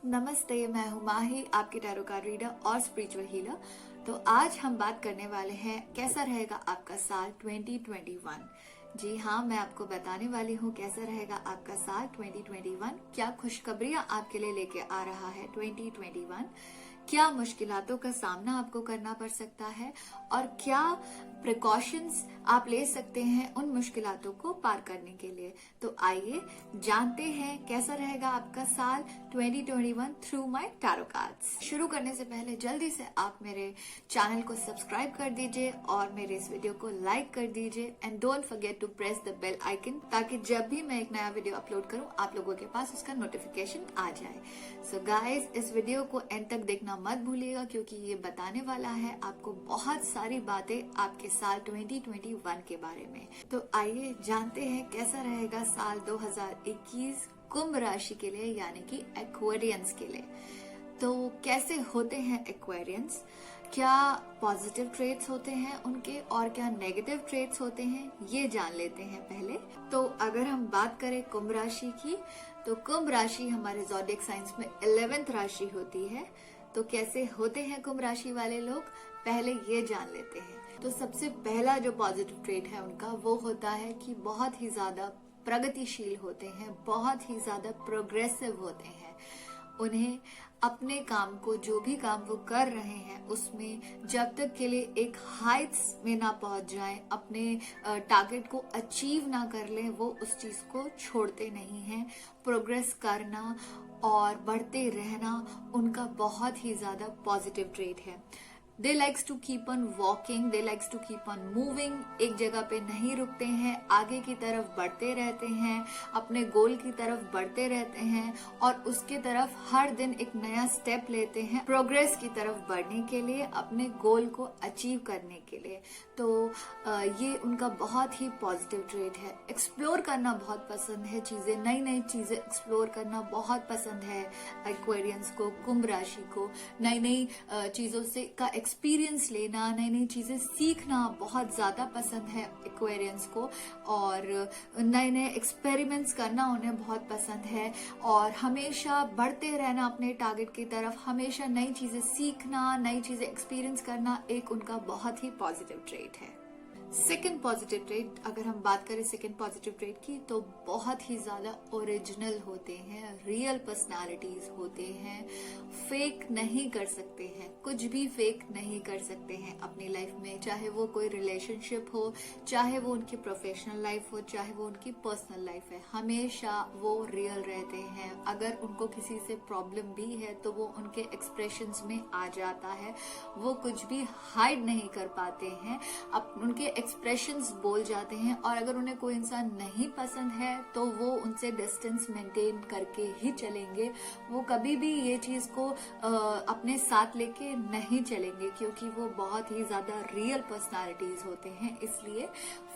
नमस्ते, मैं हूँ माही, आपकी टैरो कार्ड रीडर और स्पिरिचुअल हीलर। तो आज हम बात करने वाले हैं कैसा रहेगा आपका साल 2021। जी हाँ, मैं आपको बताने वाली हूँ कैसा रहेगा आपका साल 2021। क्या खुशखबरियां आपके लिए लेके आ रहा है 2021, क्या मुश्किलातों का सामना आपको करना पड़ सकता है और क्या प्रिकॉशंस आप ले सकते हैं उन मुश्किलातों को पार करने के लिए। तो आइए जानते हैं कैसा रहेगा आपका साल 2021 थ्रू माय टैरो कार्ड्स। शुरू करने से पहले जल्दी से आप मेरे चैनल को सब्सक्राइब कर दीजिए और मेरे इस वीडियो को लाइक कर दीजिए and don't forget to press the bell icon, ताकि जब भी मैं एक नया वीडियो अपलोड करूं आप लोगों के पास उसका नोटिफिकेशन आ जाए। सो गाइस, इस वीडियो को एंड तक देखना मत भूलिएगा, क्योंकि ये बताने वाला है आपको बहुत सारी बातें आपके साल 2021 के बारे में। तो आइए जानते हैं कैसा रहेगा साल 2021 कुंभ राशि के लिए, यानी कि एक्वेरियंस के लिए। तो कैसे होते हैं एक्वेरियंस, क्या पॉजिटिव ट्रेट्स होते हैं उनके और क्या नेगेटिव ट्रेट्स होते हैं, ये जान लेते हैं पहले। तो अगर हम बात करें कुंभ राशि की, तो कुंभ राशि हमारे ज़ोडिएक साइंस में 11th राशि होती है। तो कैसे होते हैं कुंभ राशि वाले लोग, पहले ये जान लेते हैं। तो सबसे पहला जो पॉजिटिव ट्रेट है उनका, वो होता है कि बहुत ही ज्यादा प्रगतिशील होते हैं, बहुत ही ज्यादा प्रोग्रेसिव होते हैं। उन्हें अपने काम को, जो भी काम वो कर रहे हैं उसमें जब तक के लिए एक हाइट्स में ना पहुंच जाएं, अपने टारगेट को अचीव ना कर लें, वो उस चीज को छोड़ते नहीं हैं। प्रोग्रेस करना और बढ़ते रहना उनका बहुत ही ज्यादा पॉजिटिव ट्रेट है। They likes to keep on walking, they likes to keep on moving, एक जगह पे नहीं रुकते हैं, आगे की तरफ बढ़ते रहते हैं, अपने गोल की तरफ बढ़ते रहते हैं और उसके तरफ हर दिन एक नया स्टेप लेते हैं प्रोग्रेस की तरफ बढ़ने के लिए, अपने गोल को अचीव करने के लिए। तो ये उनका बहुत ही पॉजिटिव ट्रेट है। एक्सप्लोर करना बहुत पसंद है, चीजें, नई नई चीजें एक्सप्लोर करना बहुत पसंद है एक्वेरियंस को, कुंभ राशि को। नई नई चीजों से का एक्सपीरियंस लेना, नई नई चीजें सीखना बहुत ज्यादा पसंद है एक्वेरियंस को, और नए नए एक्सपेरिमेंट्स करना उन्हें बहुत पसंद है, और हमेशा बढ़ते रहना अपने टारगेट की तरफ, हमेशा नई चीजें सीखना, नई चीजें एक्सपीरियंस करना एक उनका बहुत ही पॉजिटिव ट्रेट है। सेकेंड पॉजिटिव ट्रेट, अगर हम बात करें सेकेंड पॉजिटिव ट्रेट की, तो बहुत ही ज्यादा ओरिजिनल होते हैं, रियल पर्सनालिटीज होते हैं, फेक नहीं कर सकते हैं, कुछ भी फेक नहीं कर सकते हैं अपनी लाइफ में, चाहे वो कोई रिलेशनशिप हो, चाहे वो उनकी प्रोफेशनल लाइफ हो, चाहे वो उनकी पर्सनल लाइफ है, हमेशा वो रियल रहते हैं। अगर उनको किसी से प्रॉब्लम भी है तो वो उनके एक्सप्रेशंस में आ जाता है, वो कुछ भी हाइड नहीं कर पाते हैं, उनके एक्सप्रेशंस बोल जाते हैं। और अगर उन्हें कोई इंसान नहीं पसंद है तो वो उनसे डिस्टेंस मेंटेन करके ही चलेंगे, वो कभी भी ये चीज को अपने साथ लेके नहीं चलेंगे, क्योंकि वो बहुत ही ज्यादा रियल पर्सनालिटीज होते हैं, इसलिए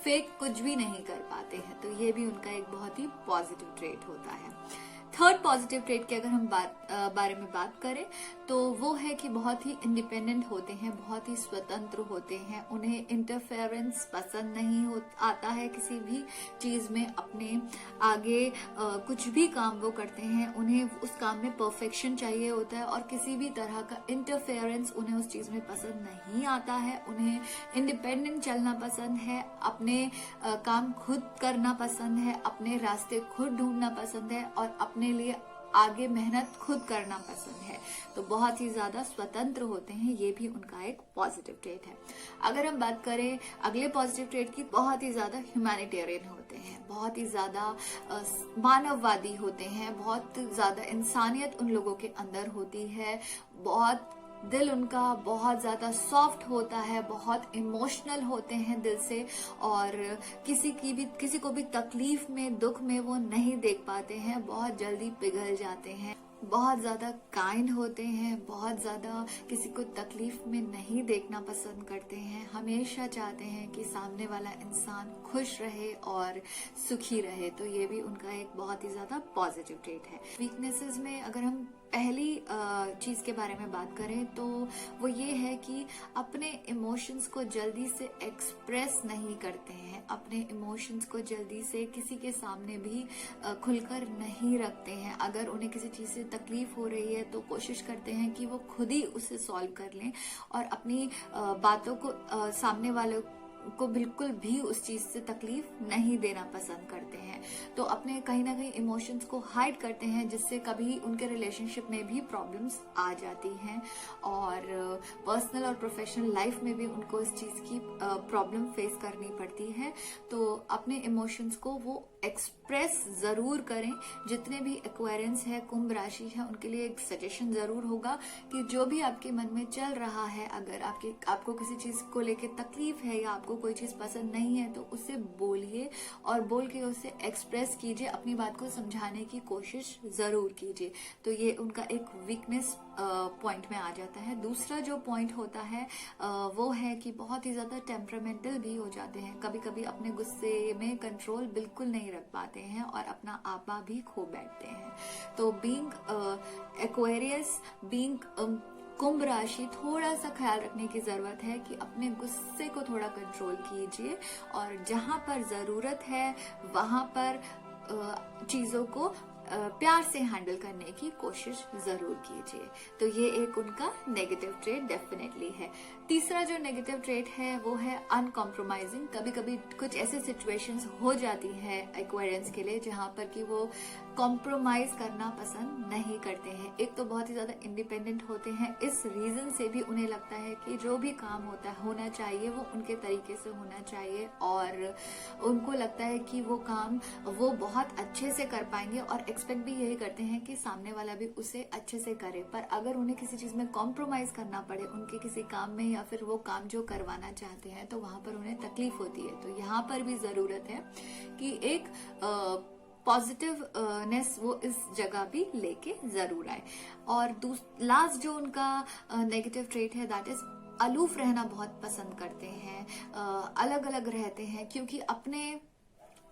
फेक कुछ भी नहीं कर पाते हैं। तो ये भी उनका एक बहुत ही पॉजिटिव ट्रेट होता है। थर्ड पॉजिटिव ट्रेट की अगर हम बारे में बात करें, तो वो है कि बहुत ही इंडिपेंडेंट होते हैं, बहुत ही स्वतंत्र होते हैं, उन्हें इंटरफेरेंस पसंद नहीं आता है किसी भी चीज में। अपने आगे कुछ भी काम वो करते हैं, उन्हें उस काम में परफेक्शन चाहिए होता है, और किसी भी तरह का इंटरफेरेंस उन्हें उस चीज में पसंद नहीं आता है। उन्हें इंडिपेंडेंट चलना पसंद है, अपने काम खुद करना पसंद है, अपने रास्ते खुद ढूंढना पसंद है, और अपने लिए आगे मेहनत खुद करना पसंद है। तो बहुत ही ज्यादा स्वतंत्र होते हैं, ये भी उनका एक पॉजिटिव ट्रेट है। अगर हम बात करें अगले पॉजिटिव ट्रेट की, बहुत ही ज्यादा ह्यूमैनिटेरियन होते हैं, बहुत ही ज्यादा मानववादी होते हैं, बहुत ज्यादा इंसानियत उन लोगों के अंदर होती है, बहुत दिल उनका बहुत ज्यादा सॉफ्ट होता है, बहुत इमोशनल होते हैं दिल से, और किसी को भी तकलीफ में, दुख में वो नहीं देख पाते हैं, बहुत जल्दी पिघल जाते हैं, बहुत ज्यादा काइंड होते हैं, बहुत ज्यादा किसी को तकलीफ में नहीं देखना पसंद करते हैं, हमेशा चाहते हैं कि सामने वाला इंसान खुश रहे और सुखी रहे। तो ये भी उनका एक बहुत ही ज्यादा पॉजिटिव ट्रेट है। वीकनेसेस में अगर हम पहली चीज के बारे में बात करें तो वो ये है कि अपने इमोशंस को जल्दी से एक्सप्रेस नहीं करते हैं, अपने इमोशंस को जल्दी से किसी के सामने भी खुलकर नहीं रखते हैं। अगर उन्हें किसी चीज से तकलीफ हो रही है तो कोशिश करते हैं कि वो खुद ही उसे सॉल्व कर लें और अपनी बातों को सामने वालों को बिल्कुल भी उस चीज से तकलीफ नहीं देना पसंद करते हैं। तो अपने कहीं ना कहीं इमोशंस को हाइड करते हैं, जिससे कभी उनके रिलेशनशिप में भी प्रॉब्लम्स आ जाती हैं और पर्सनल और प्रोफेशनल लाइफ में भी उनको इस चीज की प्रॉब्लम फेस करनी पड़ती है। तो अपने इमोशंस को वो एक्सप्रेस जरूर करें। जितने भी एक्वेरियंस है, कुंभ राशि है, उनके लिए एक सजेशन जरूर होगा कि जो भी आपके मन में चल रहा है, अगर आपको किसी चीज को लेके तकलीफ है या आपको कोई चीज पसंद नहीं है तो उसे बोलिए और बोल के उसे एक्सप्रेस कीजिए, अपनी बात को समझाने की कोशिश जरूर कीजिए। तो ये उनका एक वीकनेस पॉइंट में आ जाता है। दूसरा जो पॉइंट होता है वो है कि बहुत ही ज्यादा टेम्परामेंटल भी हो जाते हैं। कभी कभी अपने गुस्से में कंट्रोल बिल्कुल नहीं रख पाते हैं और अपना आपा भी खो बैठते हैं। तो बीइंग एक्वेरियस, बीइंग कुंभ राशि, थोड़ा सा ख्याल रखने की जरूरत है कि अपने गुस्से को थोड़ा कंट्रोल कीजिए और जहां पर जरूरत है वहां पर चीजों को प्यार से हैंडल करने की कोशिश जरूर कीजिए। तो ये एक उनका नेगेटिव ट्रेट डेफिनेटली है। तीसरा जो नेगेटिव ट्रेट है वो है अनकॉम्प्रोमाइजिंग। कभी कभी कुछ ऐसे सिचुएशंस हो जाती है एक्वेरियंस के लिए जहां पर कि वो कॉम्प्रोमाइज करना पसंद नहीं करते हैं। एक तो बहुत ही ज्यादा इंडिपेंडेंट होते हैं, इस रीजन से भी उन्हें लगता है कि जो भी काम होना चाहिए वो उनके तरीके से होना चाहिए और उनको लगता है कि वो काम वो बहुत अच्छे से कर पाएंगे और एक्सपेक्ट भी यही करते हैं कि सामने वाला भी उसे अच्छे से करे। पर अगर उन्हें किसी चीज में कॉम्प्रोमाइज करना पड़े उनके किसी काम में या फिर वो काम जो करवाना चाहते हैं तो वहां पर उन्हें तकलीफ होती है। तो यहाँ पर भी जरूरत है कि एक पॉजिटिवनेस वो इस जगह भी लेके जरूर आए। और लास्ट जो उनका नेगेटिव ट्रेट है दैट इज अलूफ रहना बहुत पसंद करते हैं, अलग अलग रहते हैं, क्योंकि अपने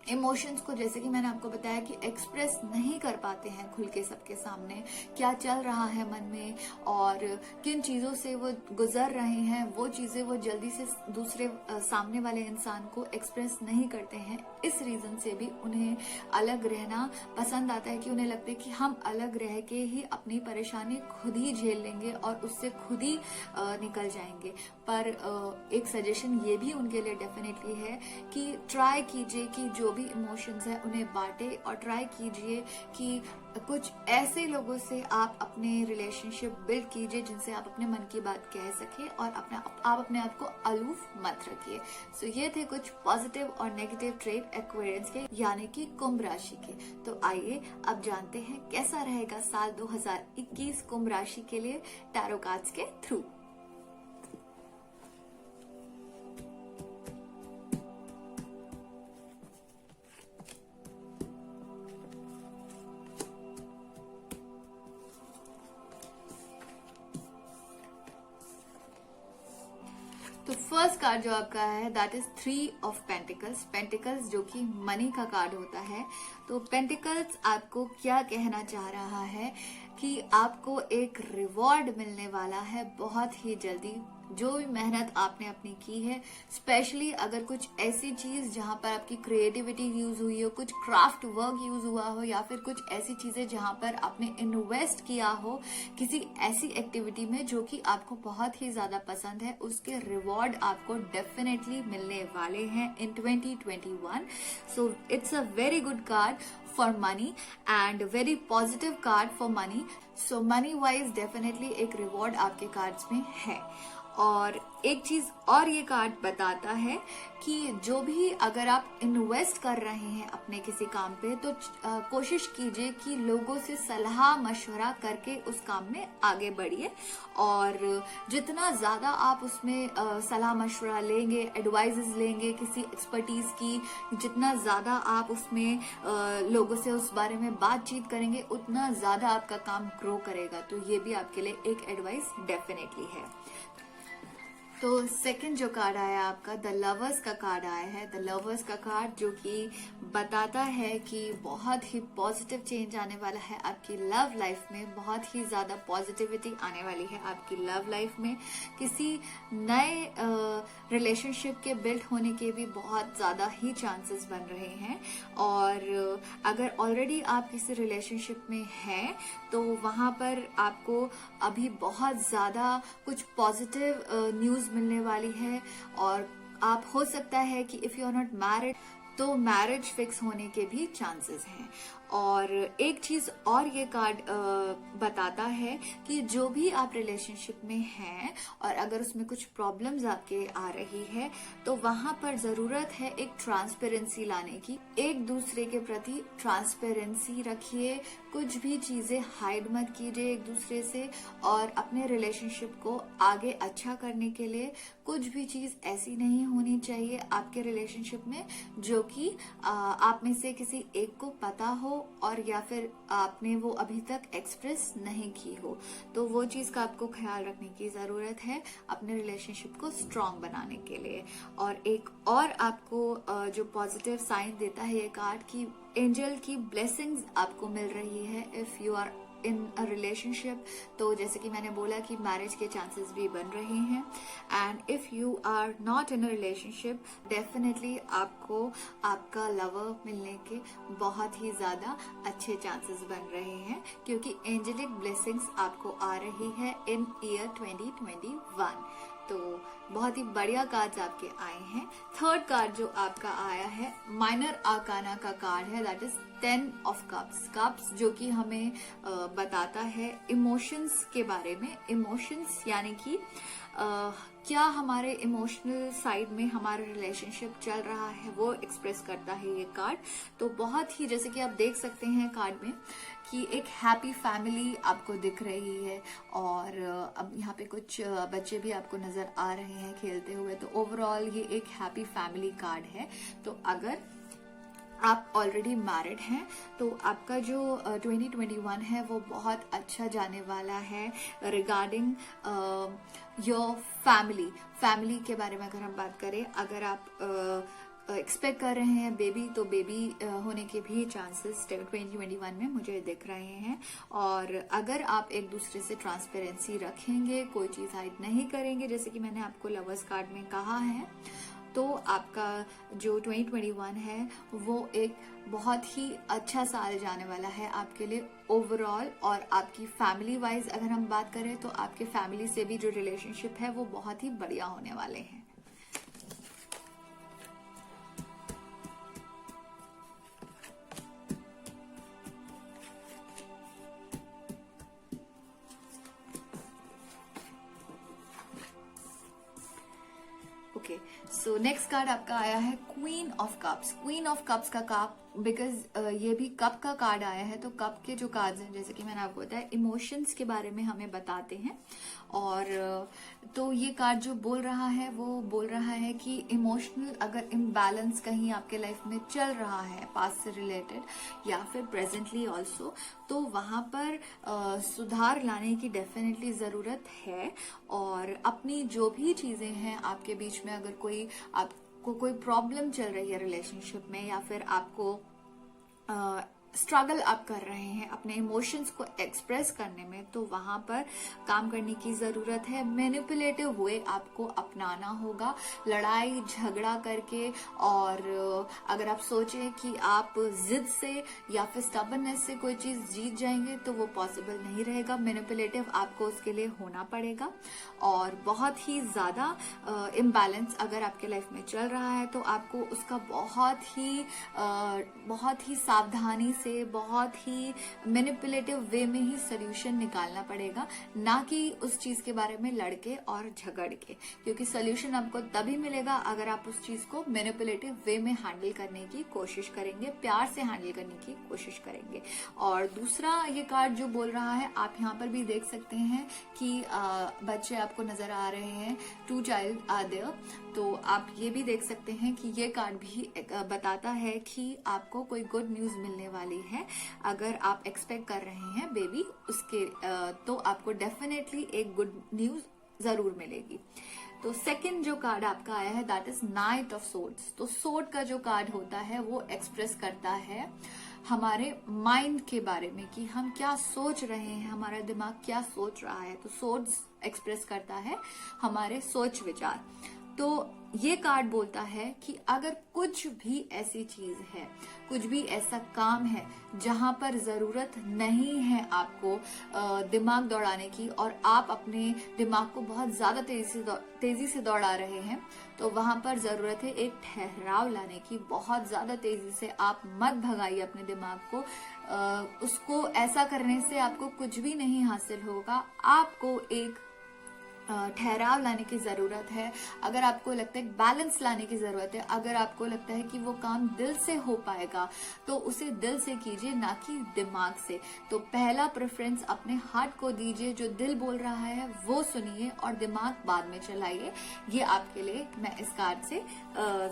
इमोशंस को, जैसे कि मैंने आपको बताया, कि एक्सप्रेस नहीं कर पाते हैं खुल के सबके सामने क्या चल रहा है मन में और किन चीजों से वो गुजर रहे हैं, वो चीजें वो जल्दी से दूसरे सामने वाले इंसान को एक्सप्रेस नहीं करते हैं। इस रीजन से भी उन्हें अलग रहना पसंद आता है कि उन्हें लगता है कि हम अलग रह के ही अपनी परेशानी खुद ही झेल लेंगे और उससे खुद ही निकल जाएंगे। पर एक सजेशन ये भी उनके लिए डेफिनेटली है कि ट्राई कीजिए कि जो भी इमोशंस है उन्हें बांटे और ट्राई कीजिए कि कुछ ऐसे लोगों से आप अपने रिलेशनशिप बिल्ड कीजिए जिनसे आप अपने मन की बात कह सके और आप अपने आप को अलूफ मत रखिए। सो ये थे कुछ पॉजिटिव और नेगेटिव ट्रेट एक्वेरियंस के, यानी कि कुंभ राशि के। तो आइए अब जानते हैं कैसा रहेगा साल 2021 कुंभ राशि के लिए टैरो कार्ड्स के थ्रू। तो फर्स्ट कार्ड जो आपका है that is 3 of pentacles. Pentacles जो कि मनी का कार्ड होता है। तो पेंटिकल्स आपको क्या कहना चाह रहा है कि आपको एक रिवॉर्ड मिलने वाला है बहुत ही जल्दी। जो भी मेहनत आपने अपनी की है, स्पेशली अगर कुछ ऐसी चीज जहां पर आपकी क्रिएटिविटी यूज हुई हो, कुछ क्राफ्ट वर्क यूज हुआ हो या फिर कुछ ऐसी चीजें जहां पर आपने इन्वेस्ट किया हो किसी ऐसी एक्टिविटी में जो कि आपको बहुत ही ज्यादा पसंद है, उसके रिवॉर्ड आपको डेफिनेटली मिलने वाले हैं इन 2021। So it's a very good card for money and very positive card for money. So money wise definitely एक रिवॉर्ड आपके कार्ड्स में है। और एक चीज और ये कार्ड बताता है कि जो भी अगर आप इन्वेस्ट कर रहे हैं अपने किसी काम पे तो कोशिश कीजिए कि लोगों से सलाह मशवरा करके उस काम में आगे बढ़िए। और जितना ज्यादा आप उसमें सलाह मशवरा लेंगे, एडवाइजेस लेंगे किसी एक्सपर्टीज की, जितना ज्यादा आप उसमें लोगों से उस बारे में बातचीत करेंगे उतना ज्यादा आपका काम ग्रो करेगा। तो ये भी आपके लिए एक एडवाइस डेफिनेटली है। तो सेकंड जो कार्ड आया आपका द लवर्स का कार्ड आया है। द लवर्स का कार्ड जो कि बताता है कि बहुत ही पॉजिटिव चेंज आने वाला है आपकी लव लाइफ में, बहुत ही ज्यादा पॉजिटिविटी आने वाली है आपकी लव लाइफ में। किसी नए रिलेशनशिप के बिल्ड होने के भी बहुत ज्यादा ही चांसेस बन रहे हैं। और अगर ऑलरेडी आप किसी रिलेशनशिप में हैं तो वहां पर आपको अभी बहुत ज्यादा कुछ पॉजिटिव न्यूज मिलने वाली है। और आप हो सकता है कि if you are not married तो मैरिज फिक्स होने के भी चांसेस हैं। और एक चीज और ये कार्ड बताता है कि जो भी आप रिलेशनशिप में हैं और अगर उसमें कुछ प्रॉब्लम्स आपके आ रही है तो वहां पर जरूरत है एक ट्रांसपेरेंसी लाने की। एक दूसरे के प्रति ट्रांसपेरेंसी रखिए, कुछ भी चीजें हाइड मत कीजिए एक दूसरे से। और अपने रिलेशनशिप को आगे अच्छा करने के लिए कुछ भी चीज ऐसी नहीं होनी चाहिए आपके रिलेशनशिप में जो कि आप में से किसी एक को पता हो और या फिर आपने वो अभी तक एक्सप्रेस नहीं की हो। तो वो चीज का आपको ख्याल रखने की जरूरत है अपने रिलेशनशिप को स्ट्रांग बनाने के लिए। और एक और आपको जो पॉजिटिव साइन देता है ये कार्ड की एंजल की ब्लेसिंग्स आपको मिल रही है if you are in a relationship. तो जैसे कि मैंने बोला कि मैरिज के चांसेस भी बन रहे हैं। And if you are not in a relationship definitely आपको आपका लवर मिलने के बहुत ही ज्यादा अच्छे चांसेस बन रहे हैं क्योंकि एंजेलिक ब्लेसिंग्स आपको आ रही है इन ईयर 2021। तो बहुत ही बढ़िया कार्ड्स आपके आए हैं। थर्ड कार्ड जो आपका आया है माइनर आर्काना का कार्ड है, that is 10 of cups. Cups जो कि हमें बताता है इमोशंस के बारे में। इमोशंस यानी कि क्या हमारे इमोशनल साइड में हमारा रिलेशनशिप चल रहा है वो एक्सप्रेस करता है ये कार्ड। तो बहुत ही जैसे कि आप देख सकते हैं कार्ड में कि एक हैप्पी फैमिली आपको दिख रही है। और अब यहाँ पे कुछ बच्चे भी आपको नजर आ रहे हैं खेलते हुए। तो ओवरऑल ये एक हैप्पी फैमिली कार्ड है। तो अगर आप ऑलरेडी मैरिड हैं तो आपका जो 2021 है वो बहुत अच्छा जाने वाला है रिगार्डिंग योर फैमिली के बारे में। अगर हम बात करें, अगर आप एक्सपेक्ट कर रहे हैं बेबी तो बेबी होने के भी चांसेस 2021 में मुझे दिख रहे हैं। और अगर आप एक दूसरे से ट्रांसपेरेंसी रखेंगे, कोई चीज हाइड नहीं करेंगे जैसे कि मैंने आपको लवर्स कार्ड में कहा है, तो आपका जो 2021 है वो एक बहुत ही अच्छा साल जाने वाला है आपके लिए ओवरऑल। और आपकी फैमिली वाइज अगर हम बात करें तो आपके फैमिली से भी जो रिलेशनशिप है वो बहुत ही बढ़िया होने वाले हैं। ओके, सो नेक्स्ट कार्ड आपका आया है queen of cups. Queen of cups का कप बिकॉज ये भी कप का कार्ड आया है। तो कप के जो कार्ड्स हैं जैसे कि मैंने आपको बताया इमोशंस के बारे में हमें बताते हैं। और तो ये कार्ड जो बोल रहा है वो बोल रहा है कि इमोशनल अगर इम्बैलेंस कहीं आपके लाइफ में चल रहा है पास्ट से रिलेटेड या फिर प्रेजेंटली ऑल्सो, तो वहां पर सुधार लाने की डेफिनेटली जरूरत है। और अपनी जो भी चीजें हैं आपके बीच में, अगर आपको कोई प्रॉब्लम चल रही है रिलेशनशिप में या फिर आपको स्ट्रगल आप कर रहे हैं अपने इमोशंस को एक्सप्रेस करने में, तो वहां पर काम करने की जरूरत है। मैनिपुलेटिव वे आपको अपनाना होगा, लड़ाई झगड़ा करके। और अगर आप सोचें कि आप जिद से या फिर स्टबर्ननेस से कोई चीज जीत जाएंगे तो वो पॉसिबल नहीं रहेगा। मैनिपुलेटिव आपको उसके लिए होना पड़ेगा। और बहुत ही ज्यादा इम्बैलेंस अगर आपके लाइफ में चल रहा है तो आपको उसका बहुत ही सावधानी से, बहुत ही मैनिपुलेटिव वे में ही सोल्यूशन निकालना पड़ेगा, ना कि उस चीज के बारे में लड़के और झगड़ के। क्योंकि सोल्यूशन आपको तभी मिलेगा अगर आप उस चीज को मैनिपुलेटिव वे में हैंडल करने की कोशिश करेंगे, प्यार से हैंडल करने की कोशिश करेंगे। और दूसरा ये कार्ड जो बोल रहा है, आप यहाँ पर भी देख सकते हैं कि बच्चे आपको नजर आ रहे हैं, 2 चाइल्ड आर देयर। तो आप ये भी देख सकते हैं कि ये कार्ड भी बताता है कि आपको कोई गुड न्यूज मिलने वाली है। अगर आप एक्सपेक्ट कर रहे हैं बेबी उसके तो आपको डेफिनेटली एक गुड न्यूज जरूर मिलेगी। तो सेकंड जो कार्ड आपका आया है that is night of swords. तो सोर्ड का जो कार्ड होता है वो एक्सप्रेस करता है हमारे माइंड के बारे में कि हम क्या सोच रहे हैं, हमारा दिमाग क्या सोच रहा है। तो सोर्ड्स एक्सप्रेस करता है हमारे सोच विचार। तो ये कार्ड बोलता है कि अगर कुछ भी ऐसी चीज है, कुछ भी ऐसा काम है जहां पर जरूरत नहीं है आपको दिमाग दौड़ाने की और आप अपने दिमाग को बहुत ज्यादा तेजी से दौड़ा रहे हैं, तो वहां पर जरूरत है एक ठहराव लाने की। बहुत ज्यादा तेजी से आप मत भगाइए अपने दिमाग को। उसको ऐसा करने से आपको कुछ भी नहीं हासिल होगा। आपको एक ठहराव लाने की जरूरत है। अगर आपको लगता है बैलेंस लाने की जरूरत है, अगर आपको लगता है कि वो काम दिल से हो पाएगा तो उसे दिल से कीजिए, ना कि दिमाग से। तो पहला प्रेफरेंस अपने हार्ट को दीजिए, जो दिल बोल रहा है वो सुनिए और दिमाग बाद में चलाइए। ये आपके लिए मैं इस कार्ड से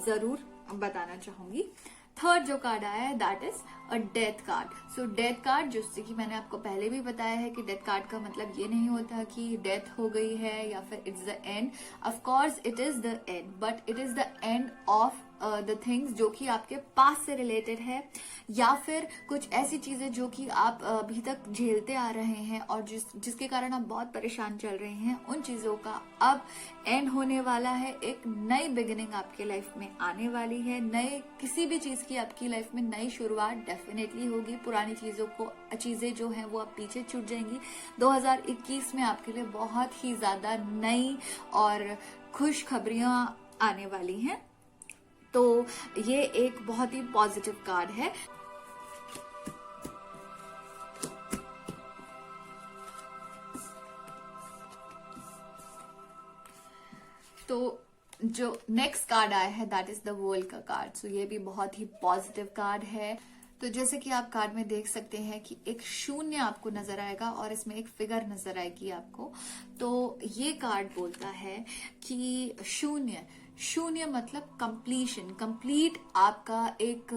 जरूर बताना चाहूंगी। थर्ड जो कार्ड आया है that is a death card. So death card, जैसे कि मैंने आपको पहले भी बताया है कि डेथ कार्ड का मतलब ये नहीं होता कि डेथ हो गई है या फिर it's the end. Of course it is the end, but it is the end of the things जो कि आपके पास से रिलेटेड है, या फिर कुछ ऐसी चीजें जो कि आप अभी तक झेलते आ रहे हैं और जिसके कारण आप बहुत परेशान चल रहे हैं, उन चीजों का अब एंड होने वाला है। एक नई बिगिनिंग आपके लाइफ में आने वाली है। नए किसी भी चीज की आपकी लाइफ में नई शुरुआत डेफिनेटली होगी। पुरानी चीजें जो हैं वो अब पीछे छूट जाएंगी। 2021 में आपके लिए बहुत ही ज्यादा नई और खुशखबरियां आने वाली हैं। तो ये एक बहुत ही पॉजिटिव कार्ड है। तो जो नेक्स्ट कार्ड आया है दैट इज द वर्ल्ड का कार्ड। सो ये भी बहुत ही पॉजिटिव कार्ड है। तो जैसे कि आप कार्ड में देख सकते हैं कि एक शून्य आपको नजर आएगा और इसमें एक फिगर नजर आएगी आपको। तो ये कार्ड बोलता है कि शून्य मतलब कंप्लीशन, कंप्लीट आपका एक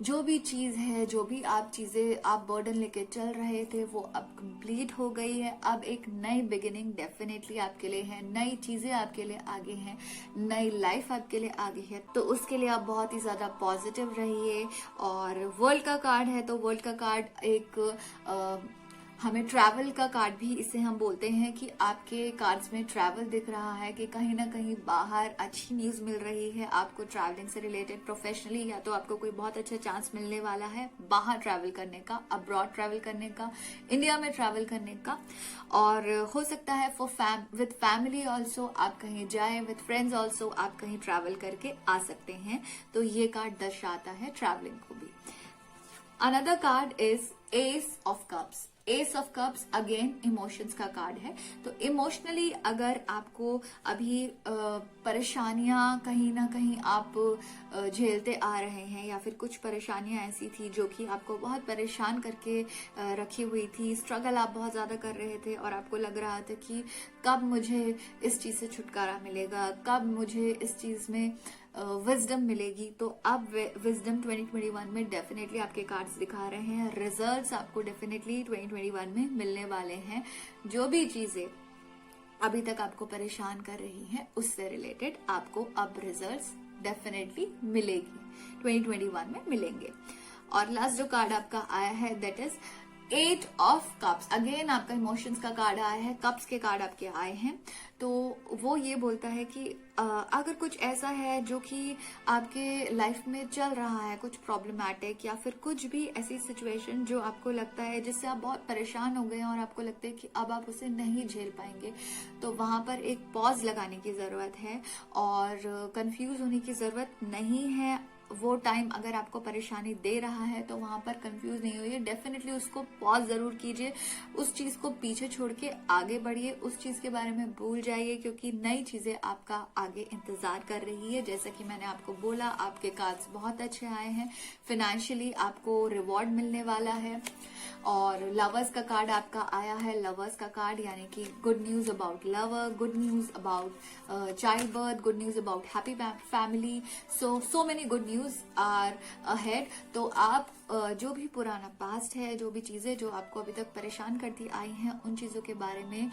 जो भी चीज है, जो भी चीजें आप बर्डन लेके चल रहे थे वो अब कंप्लीट हो गई है। अब एक नई बिगिनिंग डेफिनेटली आपके लिए है, नई चीजें आपके लिए आगे हैं, नई लाइफ आपके लिए आगे है। तो उसके लिए आप बहुत ही ज्यादा पॉजिटिव रहिए। और वर्ल्ड का कार्ड है, तो वर्ल्ड का कार्ड एक हमें ट्रैवल का कार्ड भी इसे हम बोलते हैं कि आपके कार्ड्स में ट्रैवल दिख रहा है कि कहीं ना कहीं बाहर अच्छी न्यूज मिल रही है आपको ट्रैवलिंग से रिलेटेड प्रोफेशनली, या तो आपको कोई बहुत अच्छा चांस मिलने वाला है बाहर ट्रैवल करने का, अब्रॉड ट्रैवल करने का, इंडिया में ट्रैवल करने का। और हो सकता है विद फैमिली ऑल्सो आप कहीं जाए, विद फ्रेंड्स ऑल्सो आप कहीं ट्रैवल करके आ सकते हैं। तो ये कार्ड दर्शाता है ट्रैवलिंग को भी। Another card is S of cups. S of cups again emotions का कार्ड है। तो इमोशनली अगर आपको अभी परेशानियां कहीं ना कहीं आप झेलते आ रहे हैं, या फिर कुछ परेशानियां ऐसी थी जो कि आपको बहुत परेशान करके रखी हुई थी, स्ट्रगल आप बहुत ज्यादा कर रहे थे और आपको लग रहा था कि कब मुझे इस चीज से छुटकारा मिलेगा, कब मुझे इस चीज में विजडम मिलेगी। तो अब विजडम 2021 में डेफिनेटली आपके कार्ड्स दिखा रहे हैं। रिजल्ट्स आपको डेफिनेटली 2021 में मिलने वाले हैं। जो भी चीजें अभी तक आपको परेशान कर रही हैं उससे रिलेटेड आपको अब रिजल्ट्स डेफिनेटली मिलेगी, 2021 में मिलेंगे। और लास्ट जो कार्ड आपका आया है that is 8 of cups. Again आपका इमोशंस का कार्ड आया है, कप्स के कार्ड आपके आए हैं। तो वो ये बोलता है कि अगर कुछ ऐसा है जो कि आपके लाइफ में चल रहा है, कुछ प्रॉब्लमैटिक या फिर कुछ भी ऐसी सिचुएशन जो आपको लगता है जिससे आप बहुत परेशान हो गए हैं और आपको लगता है कि अब आप उसे नहीं झेल पाएंगे, तो वहां पर एक पॉज लगाने की जरूरत है और कंफ्यूज होने की जरूरत नहीं है। वो टाइम अगर आपको परेशानी दे रहा है तो वहां पर कंफ्यूज नहीं होइए, डेफिनेटली उसको पॉज जरूर कीजिए, उस चीज को पीछे छोड़ के आगे बढ़िए, उस चीज के बारे में भूल जाइए, क्योंकि नई चीजें आपका आगे इंतजार कर रही है। जैसा कि मैंने आपको बोला, आपके कार्ड्स बहुत अच्छे आए हैं, फाइनेंशियली आपको रिवॉर्ड मिलने वाला है। और लवर्स का कार्ड आपका आया है, लवर्स का कार्ड यानी कि good news about lover, good news about child birth, good news about happy family. So many good news are ahead. तो आप जो भी पुराना पास्ट है, जो भी चीजें जो आपको अभी तक परेशान करती आई हैं, उन चीजों के बारे में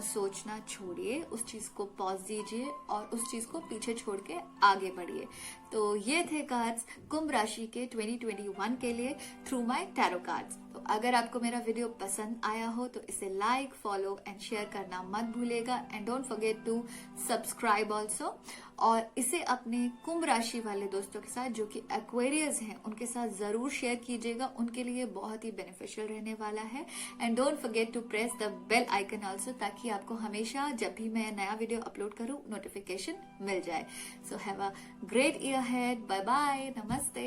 सोचना छोड़िए, उस चीज को पॉज दीजिए और उस चीज को पीछे छोड़ के आगे बढ़िए। तो ये थे कार्ड्स कुंभ राशि के 2021 के लिए थ्रू माय टैरो कार्ड्स। तो अगर आपको मेरा वीडियो पसंद आया हो तो इसे लाइक, फॉलो एंड शेयर करना मत भूलेगा and don't forget to subscribe also. और इसे अपने कुंभ राशि वाले दोस्तों के साथ जो कि एक्वेरियस हैं उनके साथ जरूर शेयर कीजिएगा, उनके लिए बहुत ही बेनिफिशियल रहने वाला है। And don't forget to press the bell icon also, ताकि आपको हमेशा जब भी मैं नया वीडियो अपलोड करूं नोटिफिकेशन मिल जाए। So have a great year ahead, bye bye, नमस्ते।